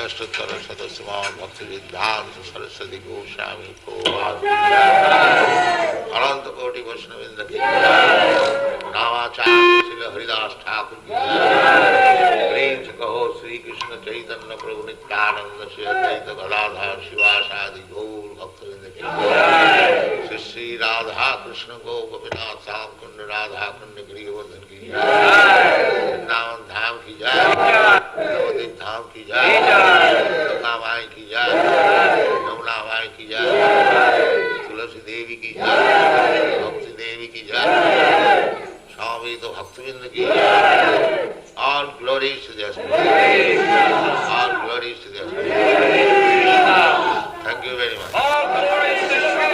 अष्टोत्तर शतस्मान भक्ति विद्वांस सरस्वती गोस्वामी अनंत कोटि वैष्णवेंद्र की नामाचार्य श्री हरिदास ठाकुर की प्रेम से कहो श्री कृष्ण चैतन्य प्रभु नित्यानंद श्री अद्वैत गदाधर शिवासादि गौर भक्तवृंद की श्री श्री राधा कृष्ण गो गोपीनाथ श्याम कुंड राधा कुंड गिरिवर्धन की वृंदावन धाम की जय, नवदीप धाम की जय, गंगा माई की जय, यमुना माई की जय, तुलसी देवी की जय, भक्ति देवी की जय, स्वामी तो भक्तविंद की जय। All glories to the Spirit. All glories to the Spirit. Thank you very much. All glories to the Spirit.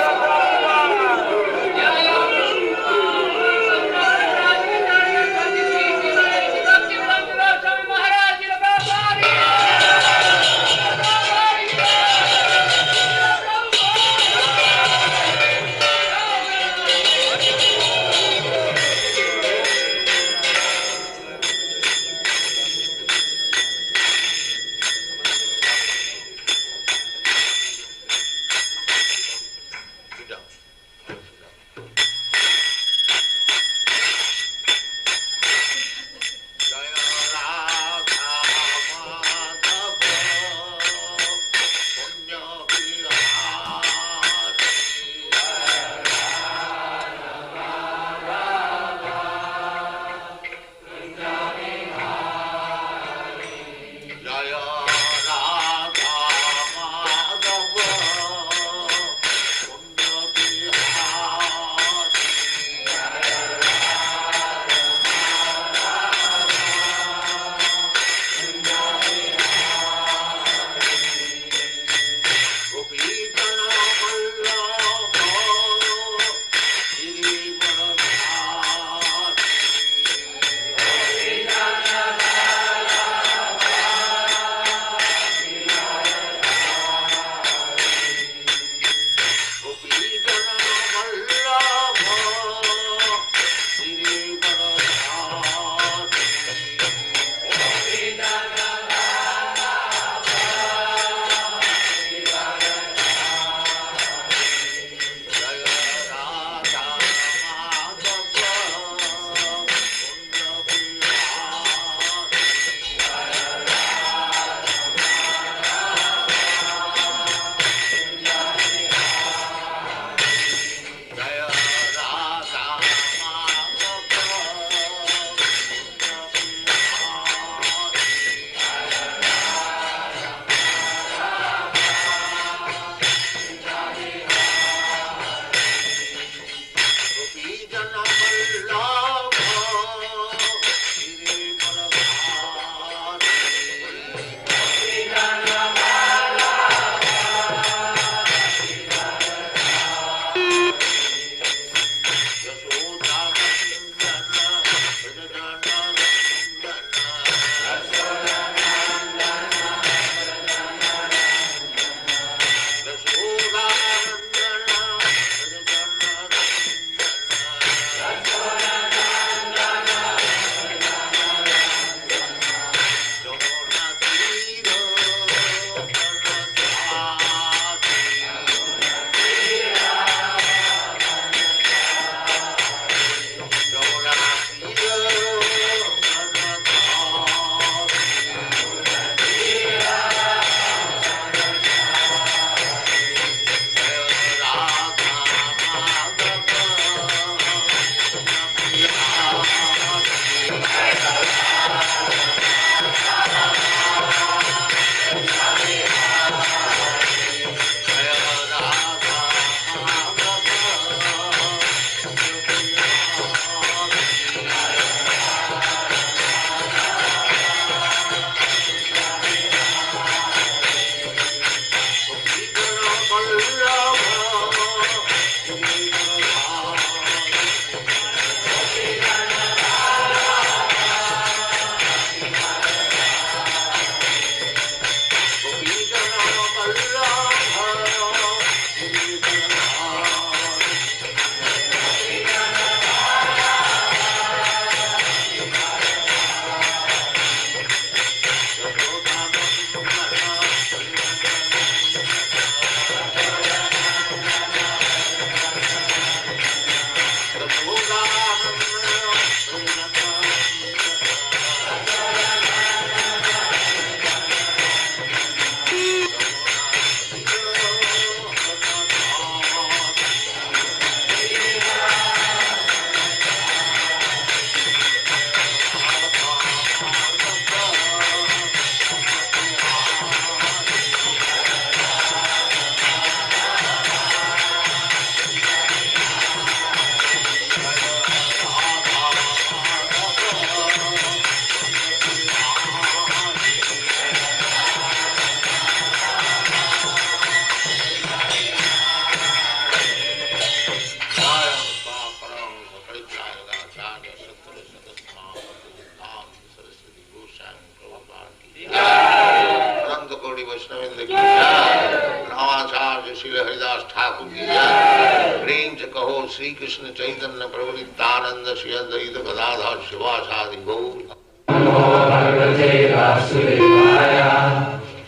नवाचार्य Shri Haridas Thakur की जय। प्रेम से कहो श्री कृष्ण चैतन्य प्रभु नित्यानंद श्री अद्वैत गदाधर शिवासादि गौर।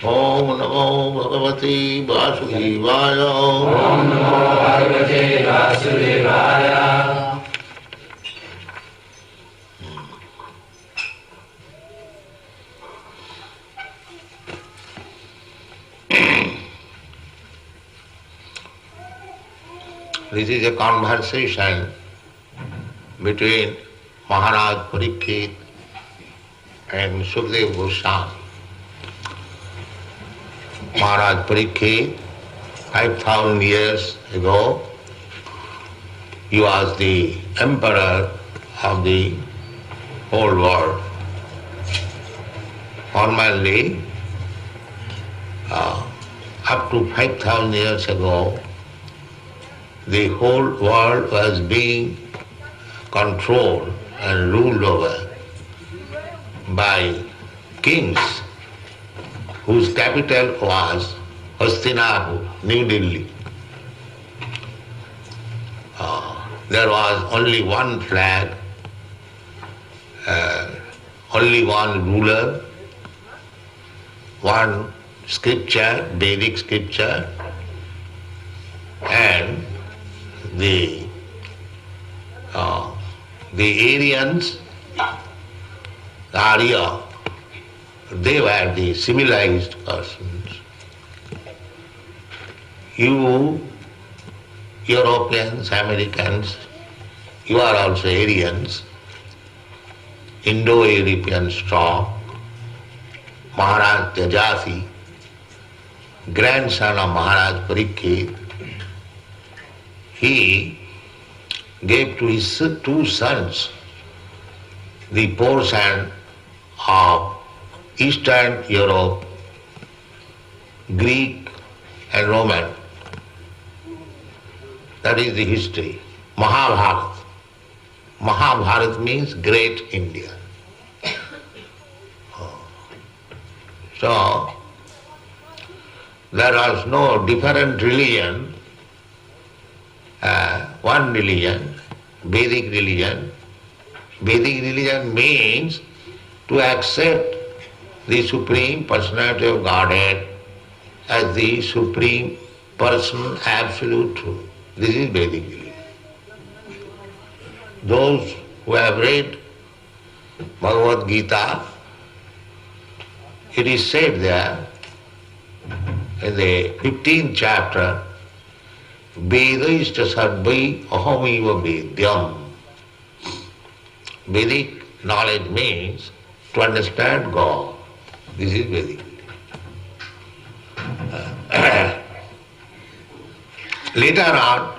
ओम नमो भगवते वासुदेवाय। ओम नमो भगवते वासुदेवाय। This is a conversation between Maharaja Parikshit and Sukadeva Goswami. Maharaj Parikshit, 5,000 years ago, he was the emperor of the whole world. Formerly, up to 5,000 years ago, the whole world was being controlled and ruled over by kings whose capital was Hastinapur, New Delhi. There was only one flag, only one ruler, one scripture, Vedic scripture, and the Aryans, the Arya, they were the civilized persons. You, Europeans, Americans, you are also Aryans, Indo-European stock. Maharaj Tejasi, grandson of Maharaj Parikshit, he gave to his two sons the portion of Eastern Europe, Greek and Roman. That is the history. Mahabharata. Mahabharata means great India. So, there was no different religion, one religion, Vedic religion. Vedic religion means to accept the Supreme Personality of Godhead as the Supreme Person, Absolute Truth. This is Vedic religion. Those who have read Bhagavad Gita, it is said there in the 15th chapter, Vedaishta sarvai ahamiva vedyam. Vedic knowledge means to understand God. This is Vedic. Later on,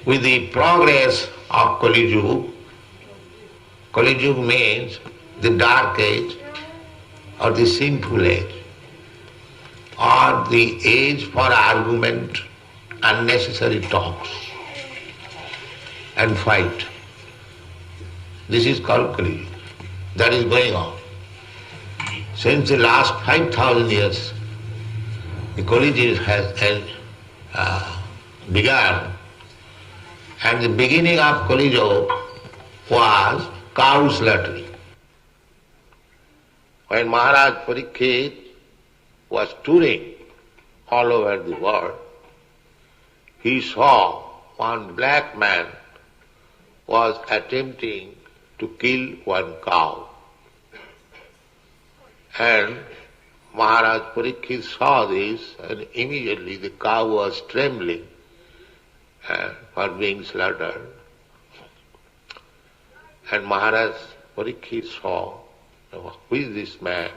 with the progress of Kali Yuga, Kali Yuga means the dark age or the sinful age, or the age for argument, unnecessary talks and fight. This is called Kali Yuga. That is going on. Since the last 5,000 years, the Kali Yuga has begun, and the beginning of Kali Yuga was cow slaughtering. When Maharaj Parikshit was touring all over the world, he saw one black man was attempting to kill one cow. And Maharaj Parikshit saw this, and immediately the cow was trembling for being slaughtered. And Maharaj Parikshit saw, who is this man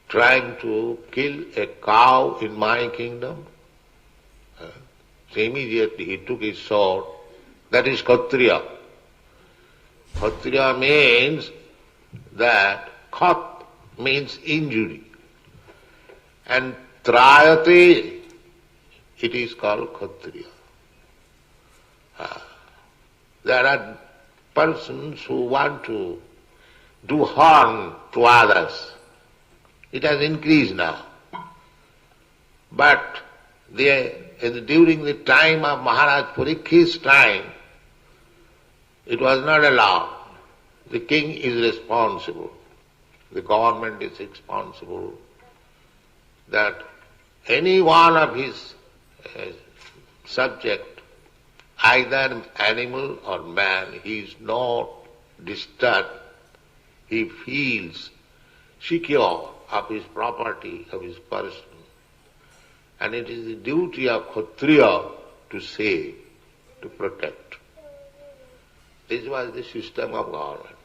trying to kill a cow in my kingdom? So immediately he took his sword. That is Kshatriya. Kshatriya means that Khat means injury. And Trayate, it is called Kshatriya. There are persons who want to do harm to others. It has increased now. But during the time of Maharaja Parikshit's time, it was not allowed. The king is responsible. The government is responsible that any one of his subject, either animal or man, he is not disturbed. He feels secure of his property, of his person. And it is the duty of Kshatriya to save, to protect. This was the system of government.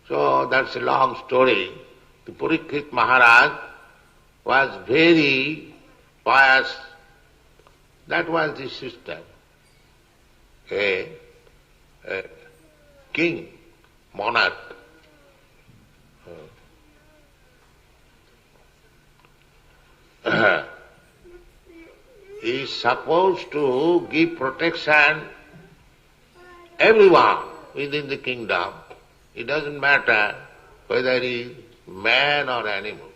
So that's a long story. The Parikshit Maharaj was very pious. That was the system. A king, monarch, is supposed to give protection everyone within the kingdom. It doesn't matter whether he is man or animal,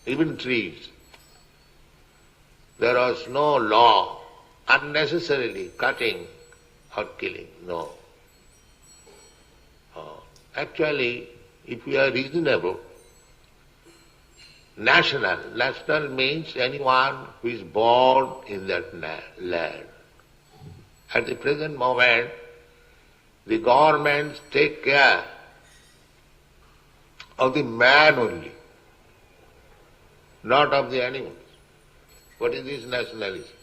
even trees. There was no law unnecessarily cutting or killing, no. Actually, if we are reasonable, national means anyone who is born in that land. At the present moment, the governments take care of the man only, not of the animals. What is this nationalism?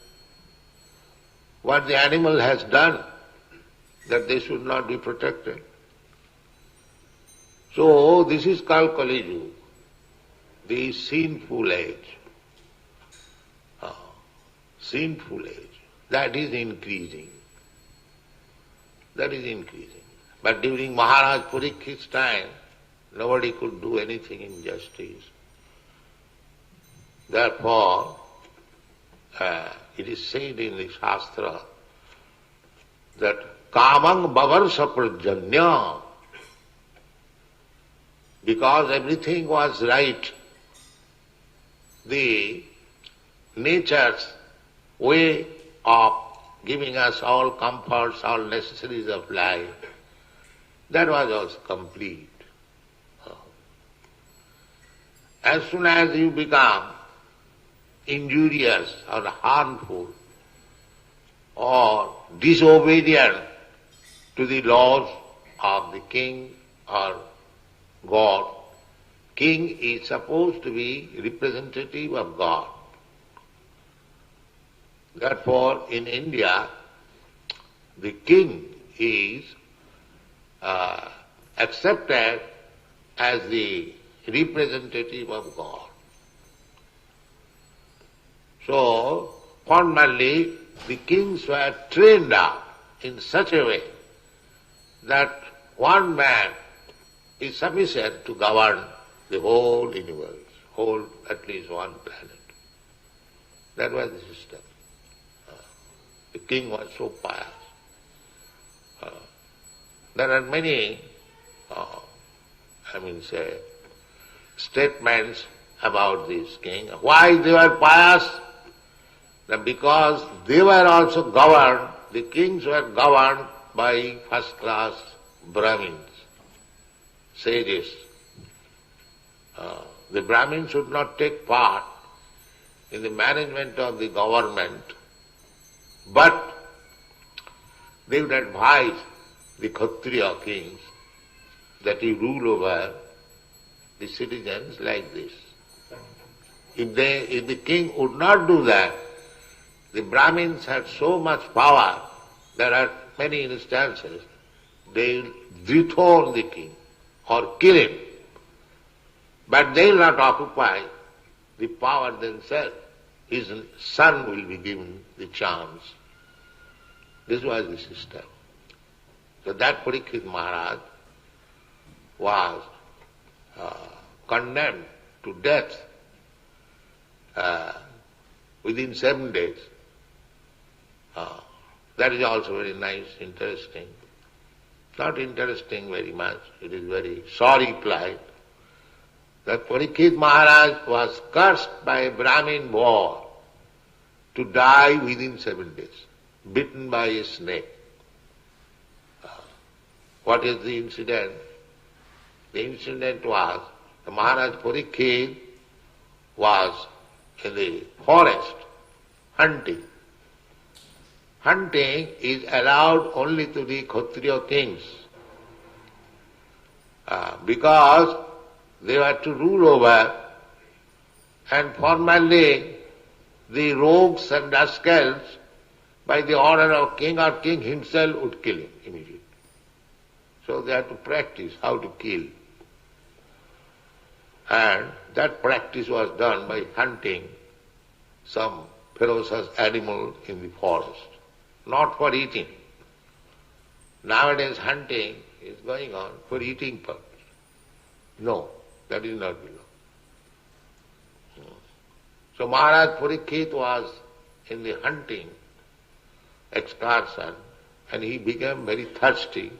What the animal has done, that they should not be protected. So this is called Kali Yuga, the sinful age. Sinful age. That is increasing. That is increasing. But during Maharaja Parikshit's time, nobody could do anything in justice. Therefore, it is said in the Shastra that kamang bavarsa prajanya, because everything was right, the nature's way of giving us all comforts, all necessaries of life, that was also complete. As soon as you become injurious or harmful or disobedient to the laws of the king or God, king is supposed to be representative of God. Therefore, in India, the king is accepted as the representative of God. So, formerly, the kings were trained up in such a way that one man is sufficient to govern the whole universe, whole at least one planet. That was the system. The king was so pious. There are many, statements about this king. Why they were pious? Because they were also governed, the kings were governed by first-class Brahmins, sages. The Brahmins should not take part in the management of the government, but they would advise the Kshatriya kings that you rule over the citizens like this. If the king would not do that, the Brahmins had so much power, there are many instances, they will dethrone the king or kill him. But they will not occupy the power themselves. His son will be given the chance. This was the system. So that Parikshit Maharaj was condemned to death within 7 days. That is also very nice, interesting. Not interesting very much. It is very sorry plight. that Parikshit Maharaj was cursed by a Brahmin boy to die within 7 days, bitten by a snake. What is the incident? The incident was, the Maharaj Parikshit was in the forest hunting. Hunting is allowed only to the Kshatriya kings because they were to rule over, and formerly the rogues and rascals, by the order of king or king himself, would kill him immediately. So they had to practice how to kill. And that practice was done by hunting some ferocious animal in the forest, not for eating. Nowadays hunting is going on for eating purpose. No, that is not below. So Maharaj Parikshit was in the hunting excursion and he became very thirsty.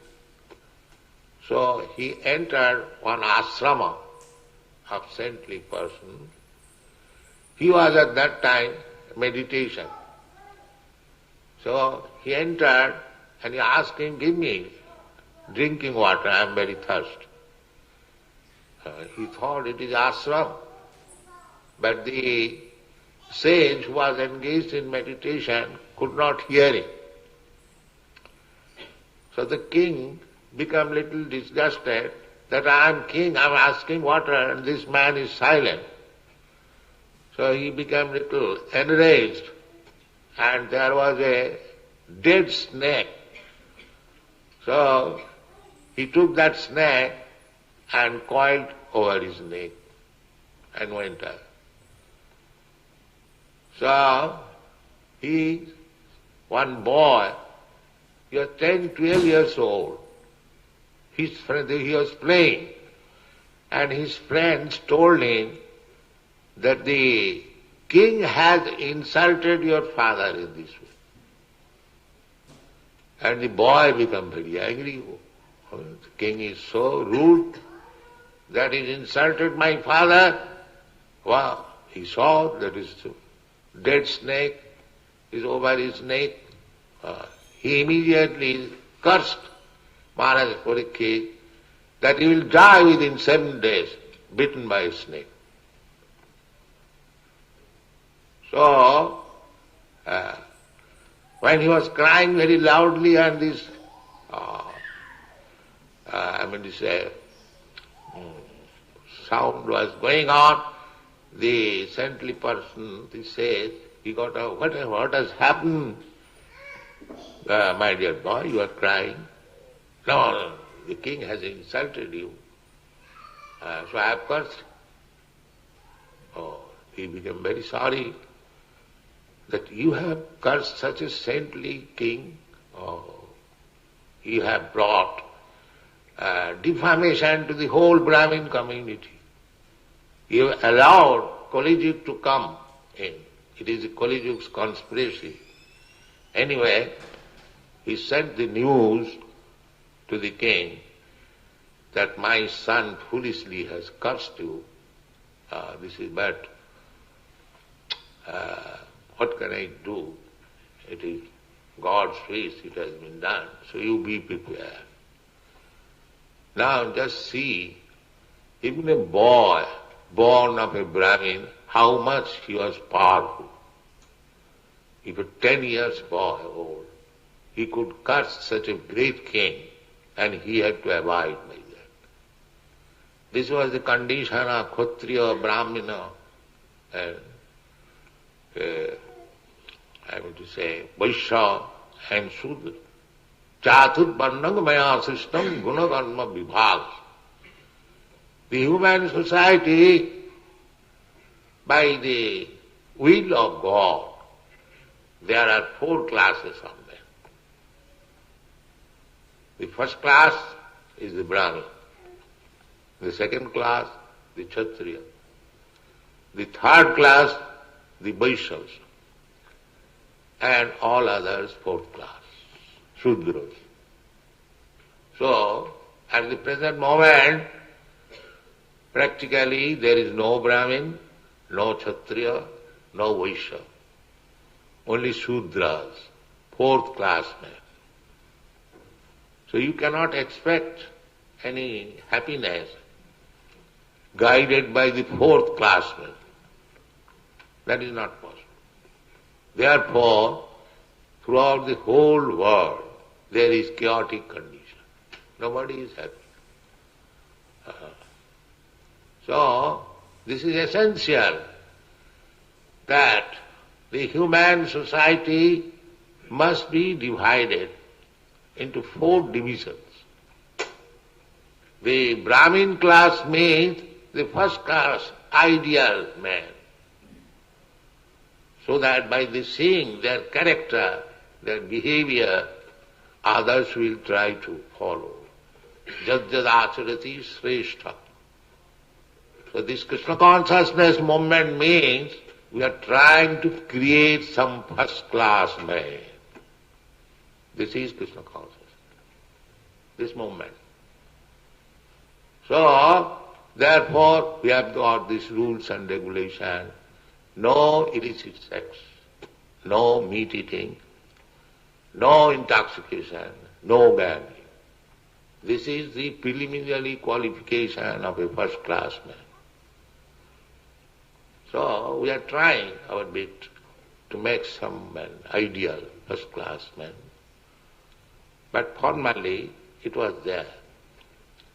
So he entered one ashrama of saintly person. He was at that time meditation. So he entered and he asked him, give me drinking water, I am very thirsty. He thought it is ashram. But the sage who was engaged in meditation could not hear him. So the king became little disgusted that I am king, I am asking water and this man is silent. So he became little enraged and there was a dead snake. So he took that snake and coiled over his neck and went out. So one boy, he was 10, 12 years old. His friend, he was playing and his friends told him that the king has insulted your father in this way. And the boy became very angry. The king is so rude that he insulted my father. Wow! He saw that his dead snake is over his neck. He immediately cursed Maharaja Parikshit that he will die within 7 days, bitten by a snake. So, when he was crying very loudly and this, sound was going on, the saintly person, he says, he got up, what has happened? My dear boy, you are crying. No, the king has insulted you. So I have cursed. Oh, he became very sorry that you have cursed such a saintly king. Oh, you have brought defamation to the whole Brahmin community. You have allowed Kali Yuga to come in. It is Kali Yuga's conspiracy. Anyway, he sent the news to the king that my son foolishly has cursed you. This is bad. What can I do? It is God's wish, it has been done. So you be prepared. Now just see, even a boy born of a Brahmin, how much he was powerful. If a 10 years boy old, he could curse such a great king and he had to abide by that. This was the condition of Kshatriya, Brahmana, and Vyasa and Sudra. Chatur Varnang Maya Sistam Gunakarma Vibhag. The human society, by the will of God, there are 4 classes of them. The first class is the Brahmin. The second class, the Kshatriya. The third class, the Vaishyas. And all others, 4th class, Shudras. So, at the present moment, Practically there is no Brahmin, no Kshatriya, no Vaishya. Only Shudras, fourth class men. So you cannot expect any happiness guided by the fourth class men. That is not possible. Therefore, throughout the whole world, there is chaotic condition. Nobody is happy. So, this is essential that the human society must be divided into 4 divisions. The Brahmin class means the first class ideal man, so that by the seeing their character, their behavior, others will try to follow. Jad jad acharati shrestha. So this Krishna consciousness movement means we are trying to create some first class man. This is Krishna consciousness, this movement. So, therefore, we have got these rules and regulations. No illicit sex, no meat eating, no intoxication, no gambling. This is the preliminary qualification of a first class man. So we are trying our bit to make some man ideal, first class man. But formally it was there.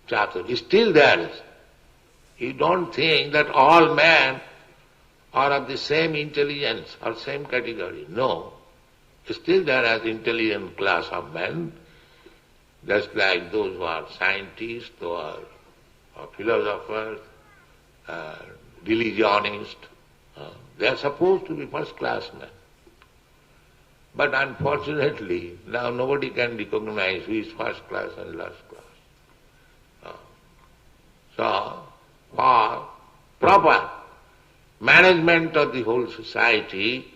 Chatur is still there. You don't think that all men are of the same intelligence or same category. No. Still there is intelligent class of men, just like those who are scientists, those are philosophers, religionists. They are supposed to be first class men. But unfortunately, now nobody can recognize who is first class and last class. So, for proper management of the whole society,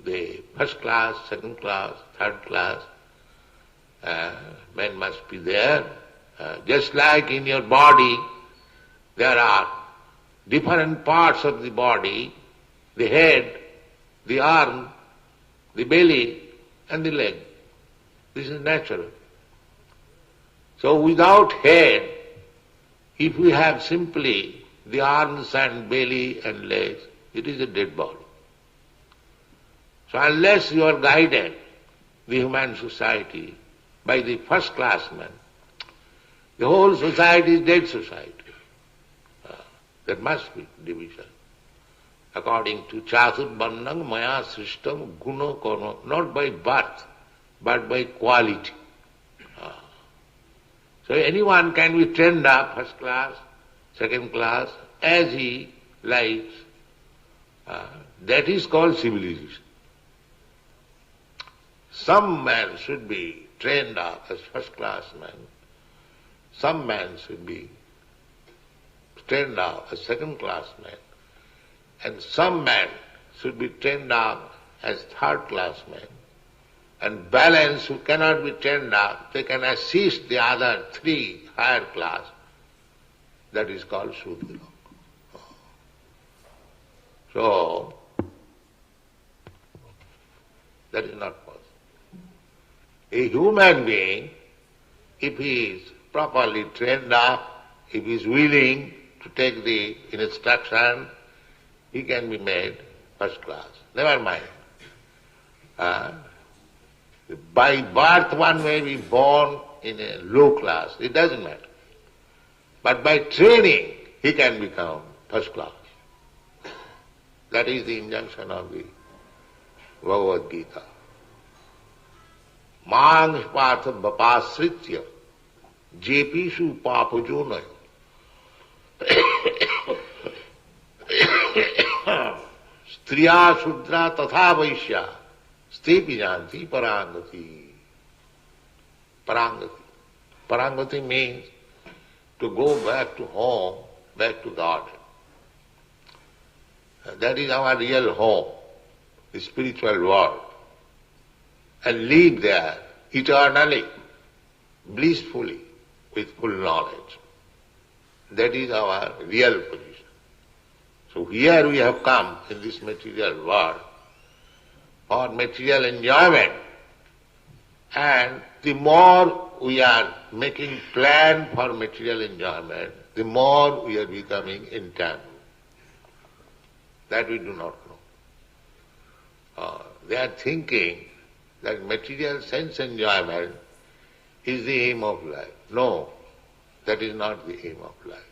the first class, second class, third class, men must be there. Just like in your body, there are different parts of the body, the head, the arm, the belly, and the leg. This is natural. So without head, if we have simply the arms and belly and legs, it is a dead body. So unless you are guided, the human society, by the first class man, the whole society is dead society. There must be division. According to Chatur Varnam Maya Srishtam Guna Karma, not by birth, but by quality. So anyone can be trained up, first class, second class, as he likes. That is called civilization. Some man should be trained up as first class man. Some man should be trained up as second class man. And some men should be trained up as third class men. And balance who cannot be trained up, they can assist the other 3 higher class. That is called Shudra. So, that is not possible. A human being, if he is properly trained up, if he is willing to take the instruction, he can be made first class. Never mind. By birth one may be born in a low class. It doesn't matter. But by training, he can become first class. That is the injunction of the Bhagavad Gita. Mang partha bapasritya jepishu papajonaya striya shudra tatha vaishya stepi janti parangati. Parangati. Parangati means to go back to home, back to God. That is our real home, the spiritual world. And live there eternally, blissfully, with full knowledge. That is our real position. So here we have come in this material world for material enjoyment, and the more we are making plan for material enjoyment, the more we are becoming entangled. That we do not know. They are thinking that material sense enjoyment is the aim of life. No, that is not the aim of life.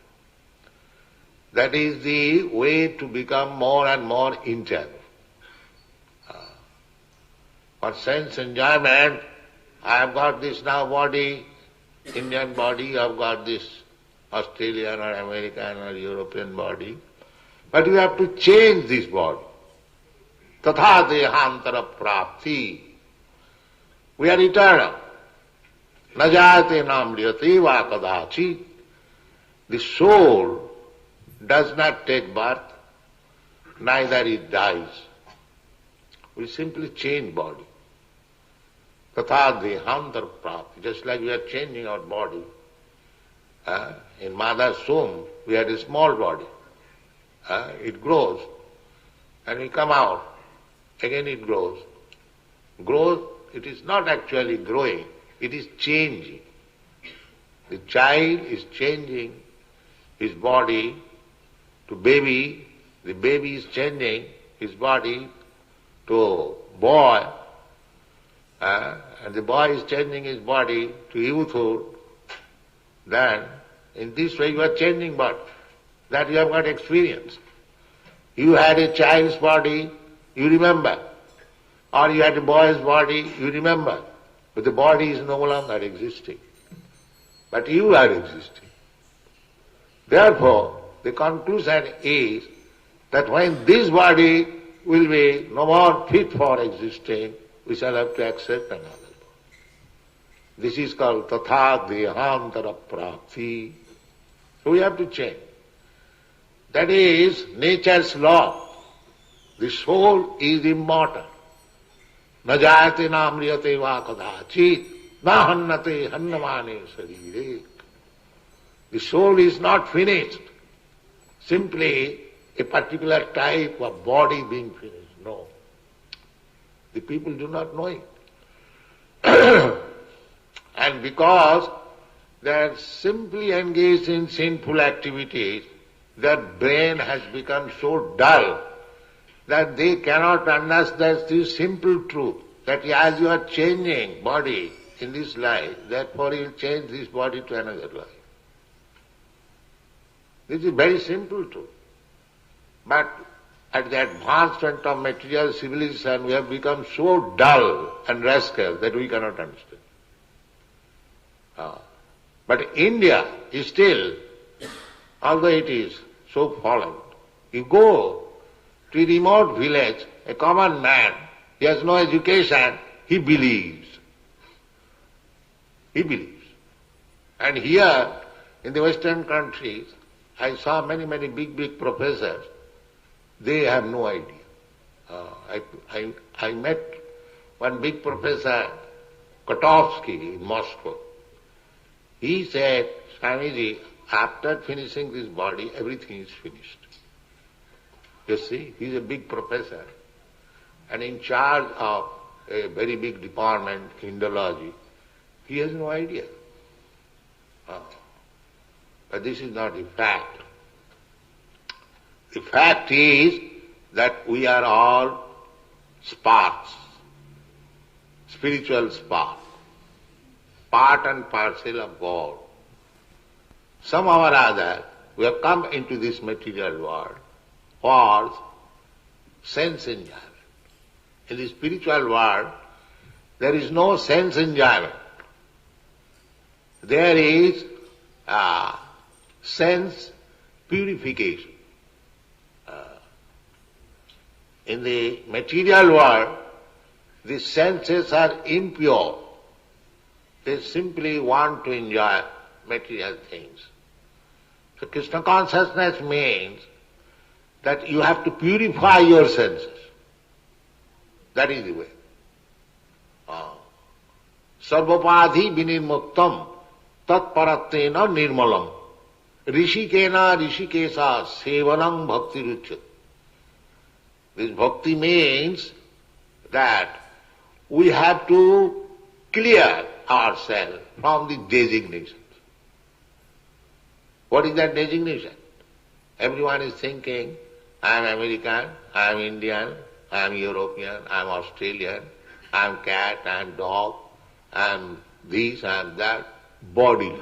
That is the way to become more and more entangled. For sense enjoyment, I have got this now body, Indian body, I have got this Australian or American or European body, but you have to change this body. Tatha dehantara prapti. We are eternal. Najayate namriyate va kadachi. The soul does not take birth, neither it dies. We simply change body. Tatha dehantara prapti. Just like we are changing our body. In mother's womb, we had a small body. It grows, and we come out. Again it grows. Grows, it is not actually growing, it is changing. The child is changing his body to baby, the baby is changing his body to boy, and the boy is changing his body to youthhood. Then, in this way you are changing body. That you have got experience. You had a child's body, you remember. Or you had a boy's body, you remember. But the body is no longer existing. But you are existing. Therefore, the conclusion is that when this body will be no more fit for existing, we shall have to accept another body. This is called tatha dehantara prapti. So we have to change. That is nature's law. The soul is immortal. Na jayate na amriyate va kadachit, na hannate hannamane sarire. The soul is not finished. Simply a particular type of body being finished. No. The people do not know it. And because they are simply engaged in sinful activities, their brain has become so dull that they cannot understand this simple truth, that as you are changing body in this life, therefore you will change this body to another life. This is very simple truth. But at the advancement of material civilization, we have become so dull and rascal that we cannot understand. But India is still, although it is so fallen, you go to a remote village, a common man, he has no education, he believes. He believes. And here, in the Western countries, I saw many big professors, they have no idea. I met one big professor, Kotovsky, in Moscow. He said, Swamiji, after finishing this body, everything is finished. You see, he is a big professor and in charge of a very big department, Indology. He has no idea. But this is not the fact. The fact is that we are all sparks, spiritual sparks, part and parcel of God. Somehow or other, we have come into this material world for sense enjoyment. In the spiritual world, there is no sense enjoyment. There is sense purification. In the material world, the senses are impure. They simply want to enjoy material things. So Krishna consciousness means that you have to purify your senses. That is the way. Sarvapadhi vinirmuktam tat paratena nirmalam. Rishikena Rishikesa Sevanam Bhakti Ruchyate. This bhakti means that we have to clear ourselves from the designations. What is that designation? Everyone is thinking, I am American, I am Indian, I am European, I am Australian, I am cat, I am dog, I am this, I am that, body.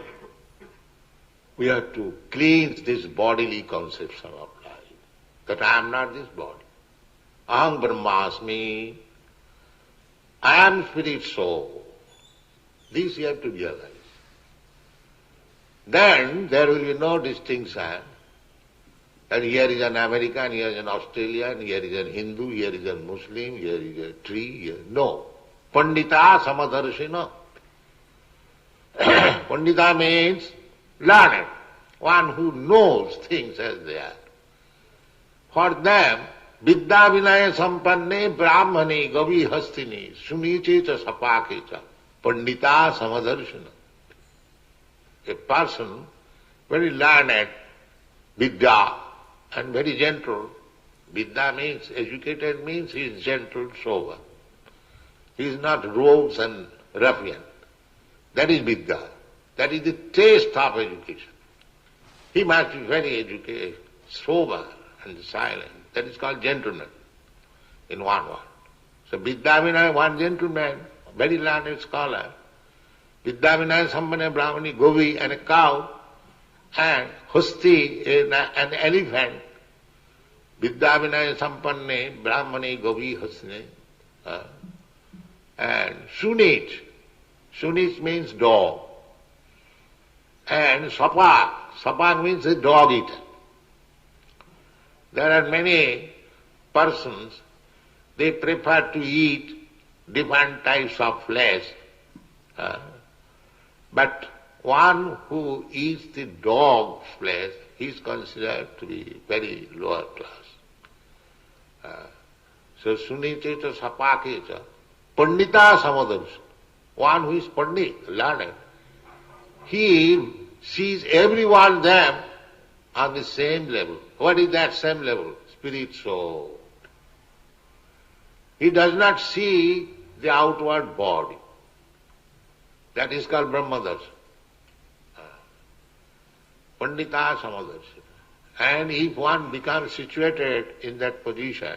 We have to cleanse this bodily conception of life, that I am not this body. Aham Brahmasmi, I am spirit soul. This you have to realize. Then there will be no distinction that here is an American, here is an Australian, here is a Hindu, here is a Muslim, here is a tree. Here. No. Pandita Samadarshina. Pandita means learned, one who knows things as they are. For them, Vidya Vinaya Sampanne Brahmane Gavi Hastini Sunichecha Sapakecha Pandita Samadarshana. A person very learned, Vidya, and very gentle. Vidya means, educated means he is gentle, sober. He is not rogues and ruffian. That is Vidya. That is the taste of education. He must be very educated, sober and silent. That is called gentleman in one word. So Vidya Vinaya, one gentleman, very learned scholar. Vidya Vinaya Sampane Brahmani, Govi and a cow, and Husti, an elephant. Vidya Vinaya Sampanne Brahmani Govi Husne. And Sunit. Sunit means dog. And Sapak. Sapak means a dog eater. There are many persons, they prefer to eat different types of flesh. But one who eats the dog's flesh, he is considered to be very lower class. So Suniteta Sapaketa, Pandita Samadarsa, one who is Pandit, learned, he sees everyone them on the same level. What is that same level? Spirit soul. He does not see the outward body. That is called Brahmadarsa. Pandita Samadarsa. And if one becomes situated in that position,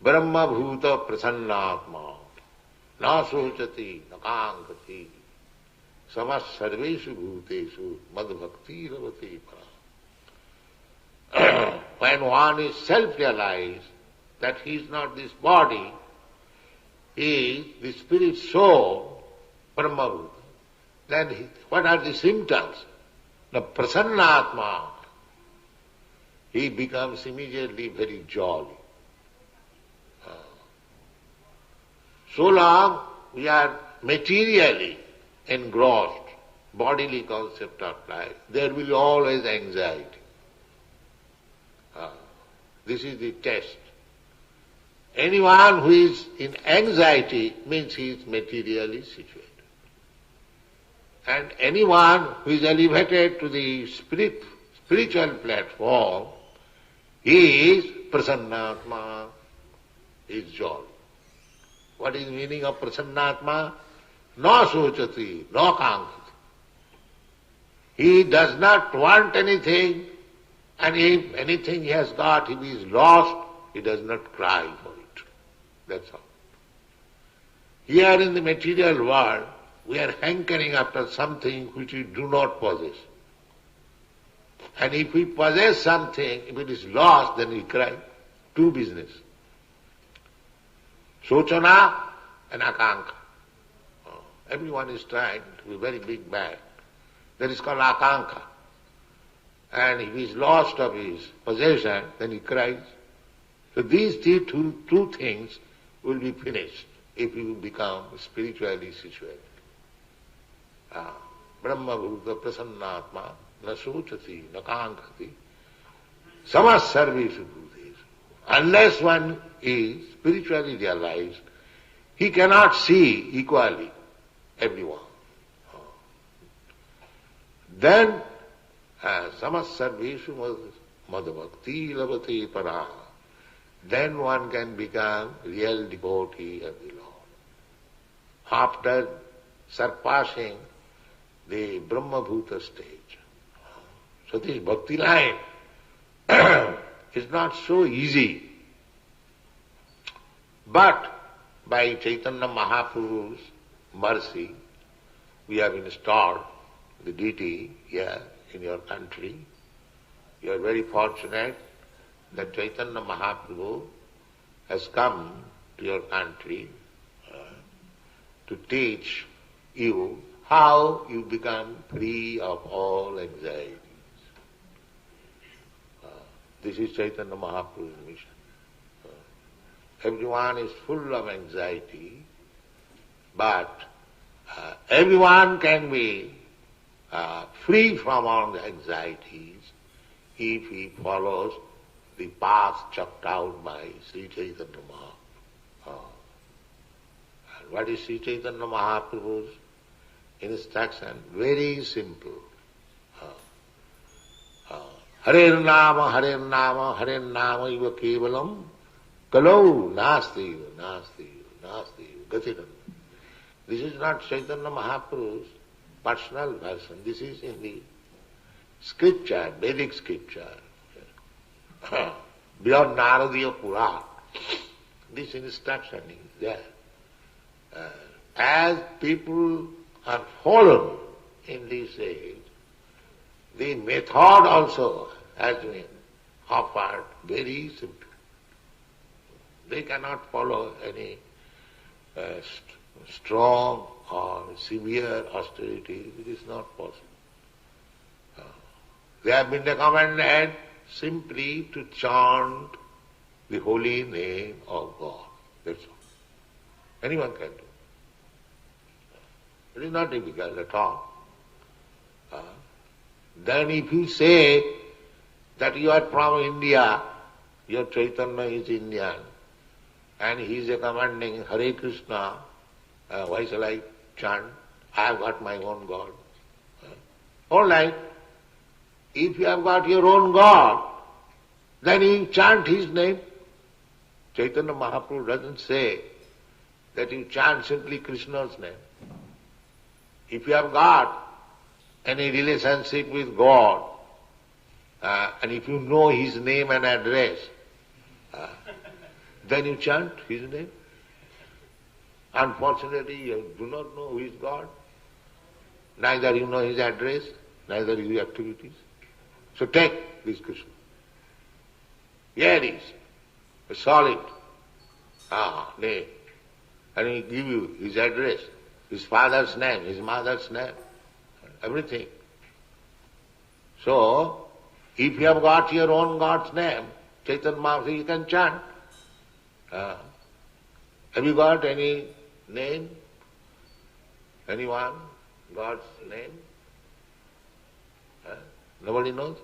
Brahma Bhuta Prasannatma, na sochati, na kankati, samas sarveshu bhuteshu, mad bhakti ravati para. When one is self-realized that he is not this body, he is the spirit soul, Brahma Bhuta, then what are the symptoms? The Prasannatma, he becomes immediately very jolly. So long we are materially engrossed, bodily concept of life, there will be always anxiety. This is the test. Anyone who is in anxiety means he is materially situated. And anyone who is elevated to the spiritual platform, he is Prasannatma, he is jolly. What is the meaning of Prasannatma? No sochati, no kankati. He does not want anything, and if anything he has got, if he is lost, he does not cry for it. That's all. Here in the material world, we are hankering after something which we do not possess. And if we possess something, if it is lost, then we cry. Two business. Sochana and akanka. Everyone is trying to be very big bad. That is called akanka. And if he is lost of his possession, then he cries. So these two things will be finished if you become spiritually situated. Brahma Bhuta Prasannatma na sochati na kankati samas sarveshu bhuteshu. Unless one is spiritually realized, he cannot see equally everyone. Then Samasarveshu madhavakti lavati para. Then one can become real devotee of the Lord. After surpassing the Brahma-bhuta stage. So this bhakti line is not so easy. But by Chaitanya Mahaprabhu's mercy, we have installed the deity here in your country. You are very fortunate that Chaitanya Mahaprabhu has come to your country to teach you how you become free of all anxieties. This is Chaitanya Mahaprabhu's mission. Everyone is full of anxiety, but everyone can be free from all the anxieties if he follows the path chalked out by Sri Chaitanya Mahaprabhu. And what is Sri Chaitanya Mahaprabhu's instruction? Very simple. Hare Nama, Hare Nama, Hare Nama iva kevalam kalau nasti gatinam. This is not Chaitanya Mahaprabhu's personal version. This is in the scripture, Vedic scripture. Beyond Naradiya Puran. This instruction is there. As people are fallen in this age, the method also has been offered very simple. They cannot follow any strong or severe austerities. It is not possible. They have been recommended simply to chant the holy name of God. That's all. Anyone can do. It is not difficult at all. Then if you say that you are from India, your Chaitanya is Indian, and he is recommending Hare Krishna, why shall I chant? I have got my own God. All right. If you have got your own God, then you chant his name. Chaitanya Mahaprabhu doesn't say that you chant simply Krishna's name. If you have got any relationship with God, and if you know his name and address, then you chant his name. Unfortunately, you do not know who is God. Neither you know his address, neither his activities. So take this Krishna. Here it is, a solid name. And he give you his address, his father's name, his mother's name, everything. So, if you have got your own God's name, Chaitanya Mahaprabhu, you can chant. Have you got any name? Anyone? God's name? Nobody knows?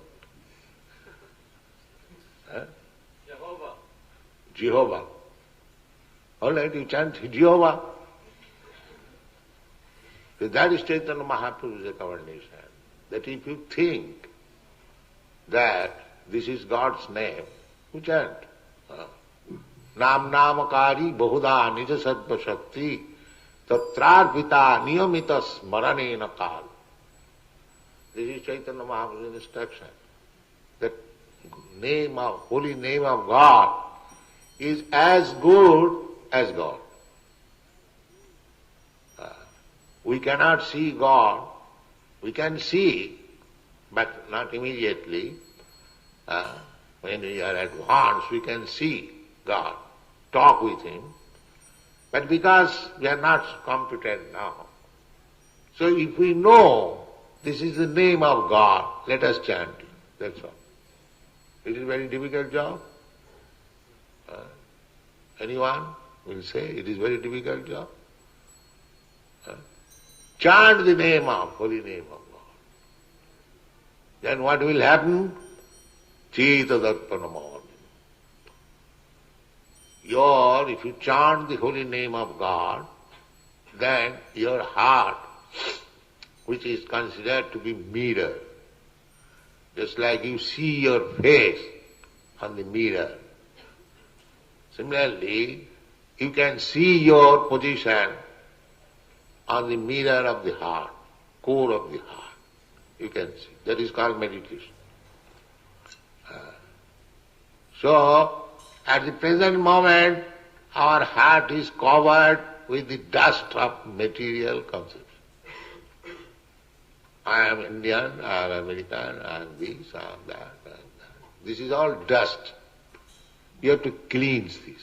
Jehovah. All right, you chant Jehovah. So that is Chaitanya Mahaprabhu's recommendation. That if you think that this is God's name, you chant. Nam namakari bahuda nija sattva shakti tatrarpita niyamita smaranena kal. This is Chaitanya Mahaprabhu's instruction. That name of, holy name of God is as good as God. We cannot see God. We can see, but not immediately. When we are advanced, we can see God, talk with Him. But because we are not competent now, so if we know this is the name of God, let us chant it. That's all. It is a very difficult job. Anyone will say it is a very difficult job. Chant the name of, holy name of God. Then what will happen? Chita darpanamad. If you chant the holy name of God, then your heart, which is considered to be mirror, just like you see your face on the mirror. Similarly, you can see your position on the mirror of the heart, core of the heart. You can see. That is called meditation. So, at the present moment, our heart is covered with the dust of material concepts. I am Indian, I am American, I am this, I am that, I am that. This is all dust. You have to cleanse this.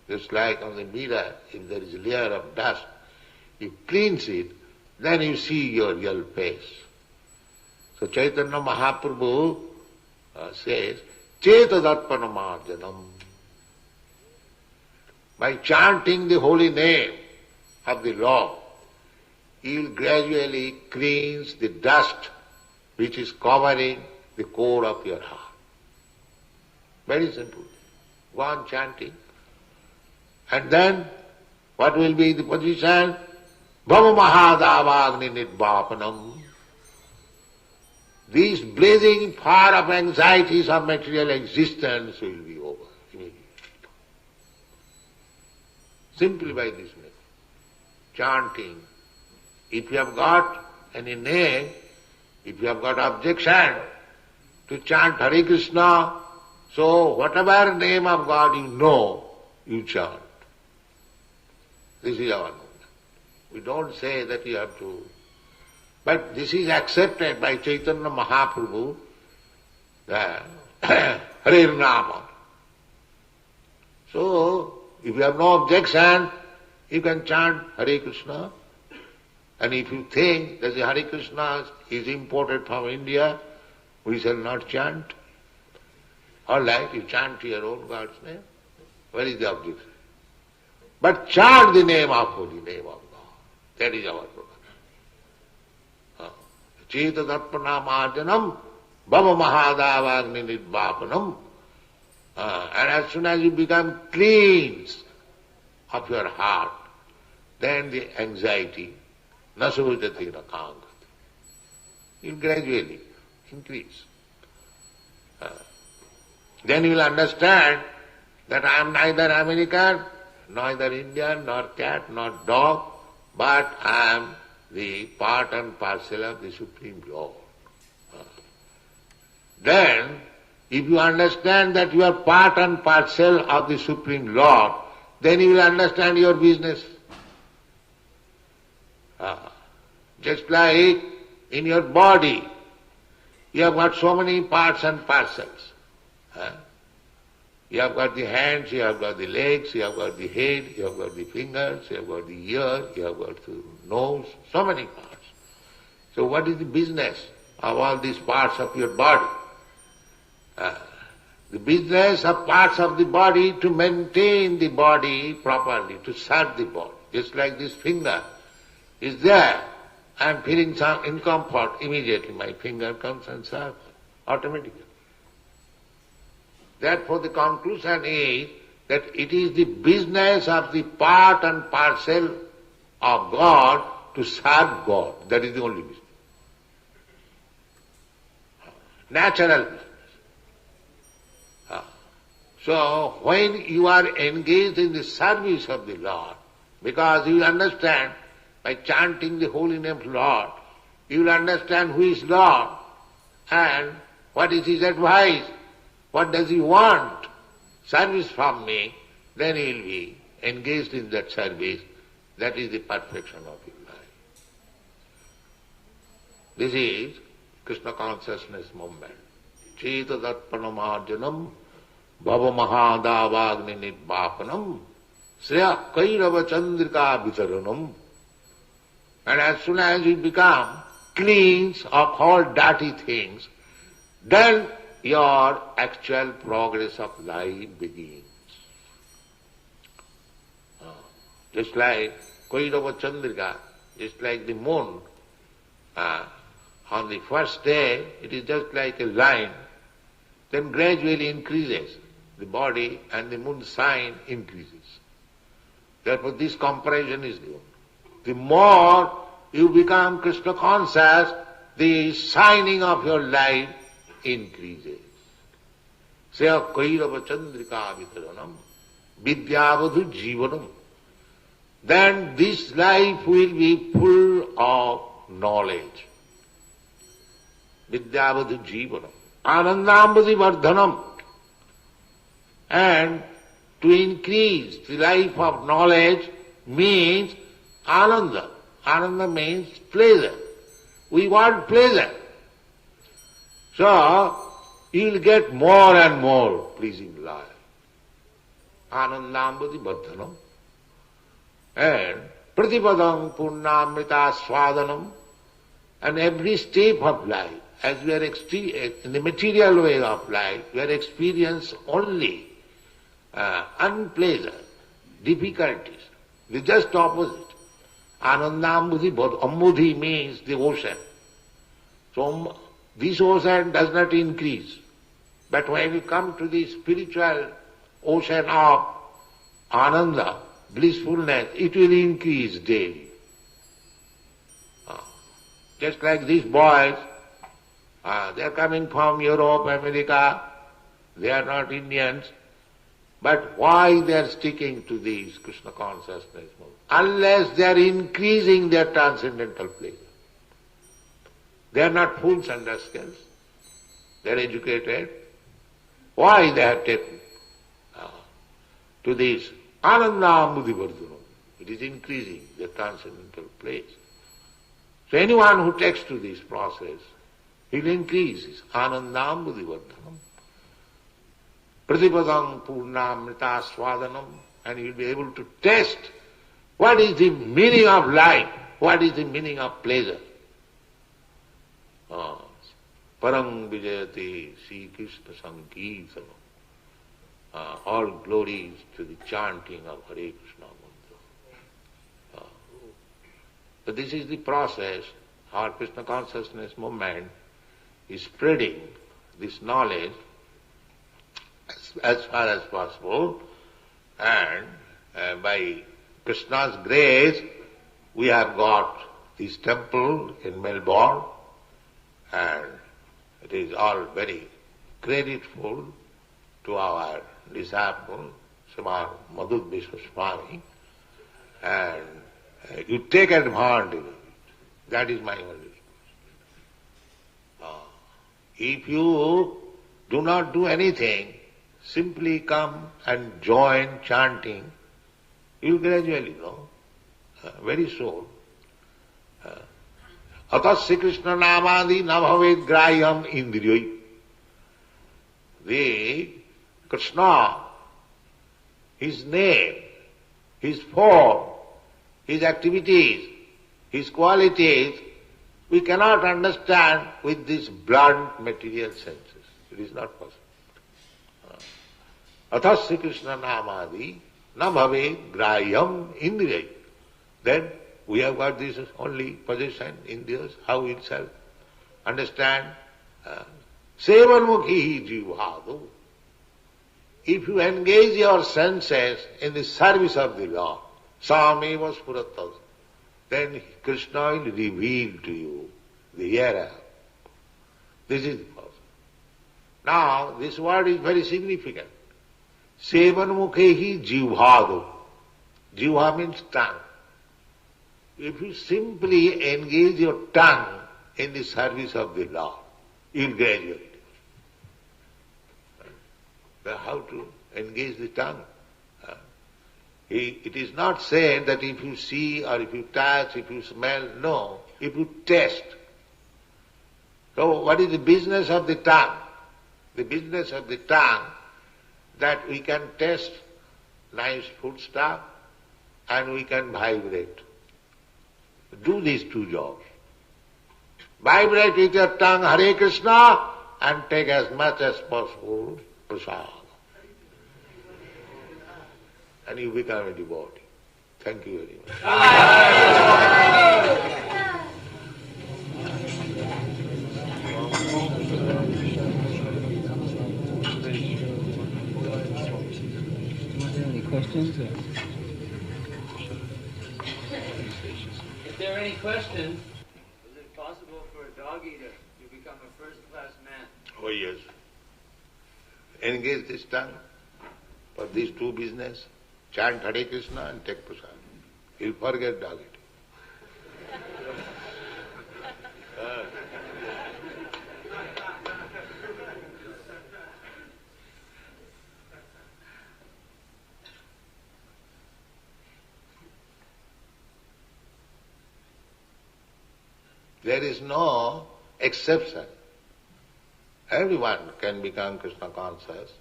Just like on the mirror, if there is a layer of dust, you cleanse it, then you see your real face. So Chaitanya Mahaprabhu says, Cetadarpanamarjanam. By chanting the holy name of the Lord, you will gradually cleanse the dust which is covering the core of your heart. Very simple. Go on chanting. And then, what will be the position? Bhava Mahadavagni Nidvapanam. These blazing fire of anxieties of material existence will be over immediately. Simply by this method. Chanting. If you have got any name, if you have got objection to chant Hare Krishna, so whatever name of God you know, you chant. This is our movement. We don't say that you have to. But this is accepted by Chaitanya Mahaprabhu, Hare Nama. So, if you have no objection, you can chant Hare Krishna. And if you think that the Hare Krishna is imported from India, we shall not chant. All right, you chant your own God's name. Where is the objection? But chant the name of holy name of God. That is our program. Cheta Darpana Marjanam, Bhava Mahadavagni Nidvapanam. And as soon as you become cleansed of your heart, then the anxiety, nasavujati nakangati, will gradually increase. Then you will understand that I am neither American, neither Indian, nor cat, nor dog, but I am the part and parcel of the Supreme Lord. Then, if you understand that you are part and parcel of the Supreme Lord, then you will understand your business. Just like in your body, you have got so many parts and parcels. You have got the hands, you have got the legs, you have got the head, you have got the fingers, you have got the ear, you have got the nose, so many parts. So what is the business of all these parts of your body? The business of parts of the body to maintain the body properly, to serve the body. Just like this finger is there, I am feeling some discomfort, immediately my finger comes and serves automatically. Therefore the conclusion is that it is the business of the part and parcel of God to serve God. That is the only business. Natural business. So when you are engaged in the service of the Lord, because you will understand by chanting the holy name of Lord, you will understand who is Lord and what is His advice. What does He want? Service from me. Then He will be engaged in that service. That is the perfection of His life. This is Krishna consciousness movement. Cheta Darpanamarjanam, Bhava Mahadavagni Nidvapanam, Sriya Kairava Chandrika Vitaranam. And as soon as you become cleansed of all dirty things, then your actual progress of life begins. Just like Kairava Chandrika, just like the moon, on the first day it is just like a line, then gradually increases. The body and the moon sign increases. Therefore this comparison is given. The more you become Krishna conscious, the shining of your light increases. Saya kairava chandrika vitaranam vidyavadhu jivanam. Then this life will be full of knowledge. Vidyavadhu jivanam. Anandambadhi vardhanam. And to increase the life of knowledge means ananda. Ananda means pleasure. We want pleasure. So, you will get more and more pleasing life. Anandambadhi vardhanam. And pratipadam purnamrita swadanam. And every step of life, as we are in the material way of life, we are experiencing only unpleasant, difficulties. The just opposite. Anandambudhi, ambudhi means the ocean. So this ocean does not increase. But when you come to the spiritual ocean of ananda, blissfulness, it will increase daily. Just like these boys, they are coming from Europe, America, they are not Indians, but why they are sticking to these Krishna consciousness movement? Unless they are increasing their transcendental pleasure. They are not fools and rascals. They are educated. Why they have taken to this Anandambudhi Vardhanam? It is increasing their transcendental place. So anyone who takes to this process, he will increase his Anandambudhi Vardhanam. Pratipadam purnamrita swadanam, and he will be able to test what is the meaning of life, what is the meaning of pleasure. Parang vijayati Sri Krishna Sankirtanam. All glories to the chanting of Hare Krishna mantra. So this is the process. Our Krishna consciousness movement is spreading this knowledge as far as possible, and by Krishna's grace we have got this temple in Melbourne, and it is all very creditful to our disciple, Srimad Madhudvishwa Swami, and you take advantage of it. That is my only response. If you do not do anything, simply come and join chanting, you will gradually know, very soon. Atasya Krishna namadi na bhavet grayam indriyai. The Krishna, his name, his form, his activities, his qualities, we cannot understand with these blunt material senses. It is not possible. Atasya Krishna namadi na bhave grayam indriyai. Then we have got this only possession, indriyas, how we shall understand? Sevanmukhi jivhadu. If you engage your senses in the service of the Lord, sameva spuratas, then Krishna will reveal to you the hereafter. This is the process. Now, this word is very significant. Sevanmukhi jivhadu. Jivha means tongue. If you simply engage your tongue in the service of the Lord, you will graduate. How to engage the tongue? It is not said that if you see or if you touch, if you smell, no. If you taste. So what is the business of the tongue? The business of the tongue, that we can taste nice food stuff and we can vibrate. Do these two jobs. Vibrate with your tongue Hare Krishna and take as much as possible prasad. And you become a devotee. Thank you very much. Any questions? If there are any questions, is it possible for a dog dog eater, you become a first-class man. Oh yes. Engage this tongue for these two business. Chant Hare Krishna and take prasad. You'll forget dog eating. There is no exception. Everyone can become Krishna conscious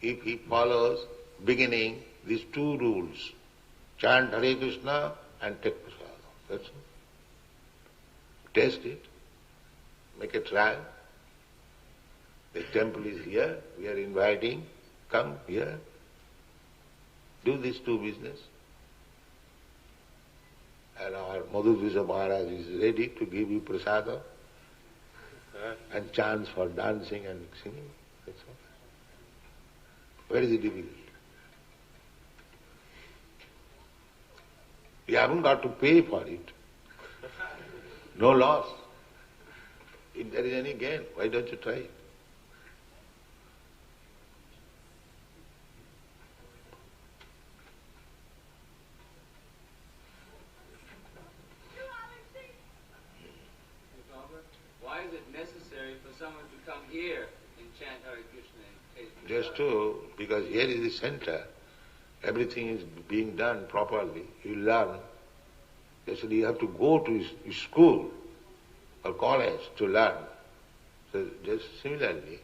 if he follows beginning these two rules. Chant Hare Krishna and take prasad. That's all. Taste it. Make a trial. The temple is here. We are inviting. Come here. Do these two business. And our Madhurya Maharaj is ready to give you prasada and chance for dancing and singing. That's all. Where is the difficulty? You haven't got to pay for it. No loss. If there is any gain, why don't you try it? Why is it necessary for someone to come here and chant Hare Krishna and taste Just to, because here is the center, everything is being done properly. You learn. Actually, you have to go to school or college to learn. So just similarly,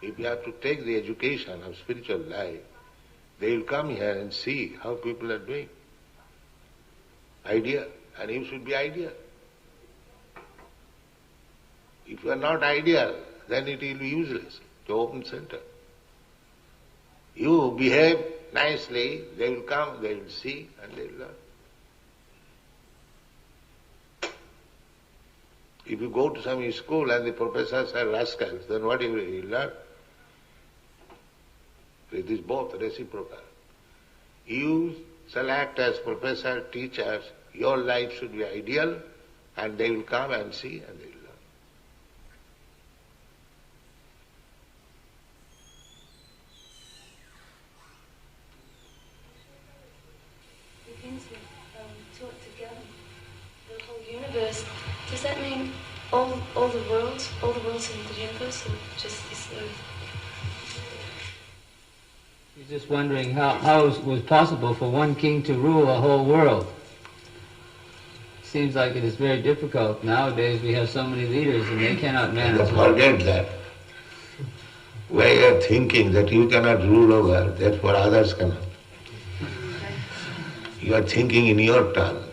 if you have to take the education of spiritual life, they will come here and see how people are doing. Idea. And you should be ideal. If you are not ideal, then it will be useless to open center. You behave nicely, they will come, they will see, and they will learn. If you go to some school and the professors are rascals, then what will you learn? It is both reciprocal. You select as professor, teachers, your life should be ideal, and they will come and see and they will learn. Begins with taught together, the whole universe. Does that mean all the worlds in the universe, or just this earth? He's just wondering how it was possible for one king to rule a whole world. Seems like it is very difficult. Nowadays we have so many leaders and they cannot manage. Forget that. Why you are thinking that you cannot rule over, therefore others cannot. You are thinking in your turn.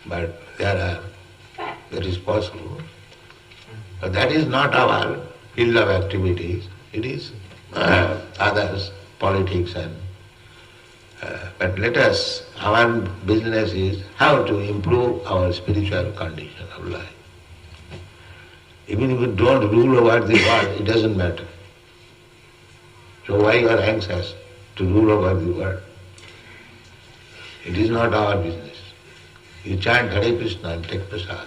But that is possible. But that is not our field of activities. It is others, politics and... but let us, our business is how to improve our spiritual condition of life. Even if you don't rule over the world, it doesn't matter. So why you are anxious to rule over the world? It is not our business. You chant Hare Krishna and take prasad.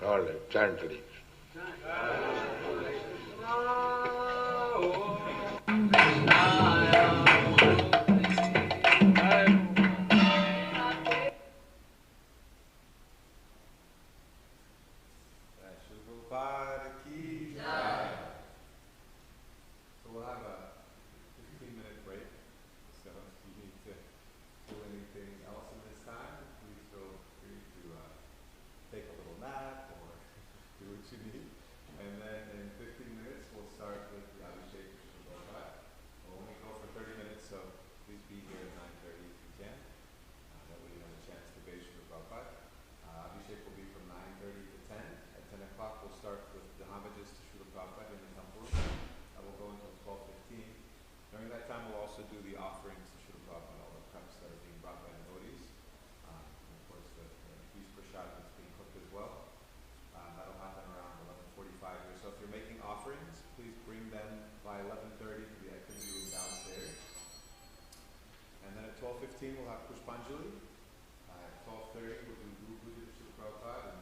All right, chant Hare Krishna. Prabhupada ki jai. So we'll have a 15-minute break. So if you need to do anything else in this time, please feel free to take a little nap or do what you need. And then in 15 minutes, we'll start with the Abhishek for Prabhupada. We'll only go for 30 minutes, so please be here at 9:30 if you can. That way you have a chance to be Srila Prabhupada. Abhishek will be from 9:30 to 10. At 10 o'clock, we'll start with the homages to Srila Prabhupada in the temple room. That will go until 12:15. During that time, we'll also do the offerings to Srila Prabhupada, all the preps that are being brought by the devotees. And of course, the feast prasad that's being cooked as well. That'll happen around 11:45 here. So if you're making offerings, please bring them by 11:30 to the activity room downstairs. 12:15 we'll have Pushpanjali. At 12:30 we'll do Guru Puja to Srila Prabhupada.